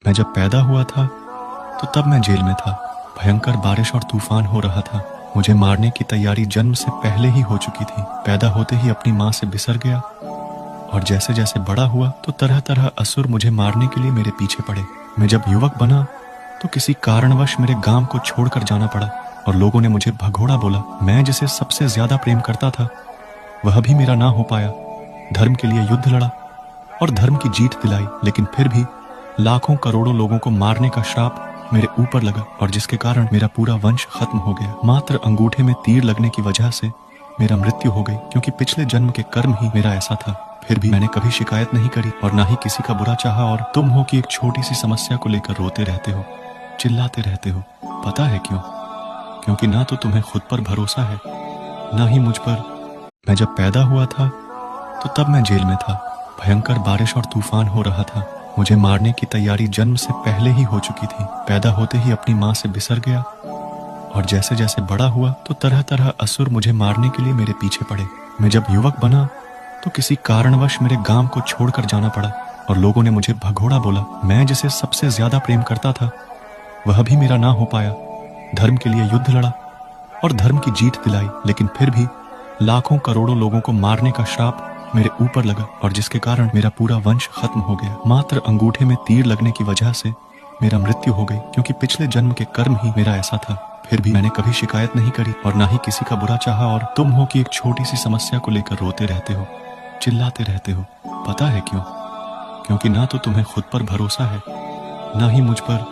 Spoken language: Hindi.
मैं जब पैदा हुआ था तो तब मैं जेल में था। भयंकर बारिश और तूफान हो रहा था। मुझे मारने की तैयारी जन्म से पहले ही हो चुकी थी। पैदा होते ही अपनी माँ से बिसर गया और जैसे जैसे बड़ा हुआ तो तरह तरह असुर मुझे मारने के लिए मेरे पीछे पड़े। मैं जब युवक बना तो किसी कारणवश मेरे गांव को छोड़कर जाना पड़ा और लोगों ने मुझे भगोड़ा बोला। मैं जिसे सबसे ज्यादा प्रेम करता था वह भी मेरा ना हो पाया। धर्म के लिए युद्ध लड़ा और धर्म की जीत दिलाई, लेकिन फिर भी लाखों करोड़ों लोगों को मारने का श्राप मेरे ऊपर लगा और जिसके कारण मेरा पूरा वंश खत्म हो गया। मात्र अंगूठे में तीर लगने की वजह से मेरा मृत्यु हो गई, क्योंकि पिछले जन्म के कर्म ही मेरा ऐसा था। फिर भी मैंने कभी शिकायत नहीं करी और ना ही किसी का बुरा चाहा। और तुम हो कि एक छोटी सी समस्या को लेकर रोते रहते हो, चिल्लाते रहते हो। पता है क्यों? क्योंकि ना तो तुम्हें खुद पर भरोसा है, ना ही मुझ पर। मैं जब पैदा हुआ था तो तब मैं जेल में था। भयंकर बारिश और तूफान हो रहा था। मुझे मारने की तैयारी जन्म से पहले ही हो चुकी थी। पैदा होते ही अपनी माँ से बिसर गया और जैसे जैसे बड़ा हुआ तो तरह तरह असुर मुझे मारने के लिए मेरे पीछे पड़े। मैं जब युवक बना तो किसी कारणवश मेरे गांव को छोड़कर जाना पड़ा और लोगों ने मुझे भगोड़ा बोला। मैं जिसे सबसे ज्यादा प्रेम करता था वह भी मेरा ना हो पाया। धर्म के लिए युद्ध लड़ा और धर्म की जीत दिलाई, लेकिन फिर भी लाखों करोड़ों लोगों को मारने का श्राप मेरे ऊपर लगा और जिसके कारण मेरा पूरा वंश खत्म हो गया। मात्र अंगूठे में तीर लगने की वजह से मेरा मृत्यु हो गई, क्योंकि पिछले जन्म के कर्म ही मेरा ऐसा था। फिर भी मैंने कभी शिकायत नहीं करी और ना ही किसी का बुरा चाहा। और तुम हो कि एक छोटी सी समस्या को लेकर रोते रहते हो, चिल्लाते रहते हो। पता है क्यों? क्योंकि ना तो तुम्हें खुद पर भरोसा है, ना ही मुझ पर।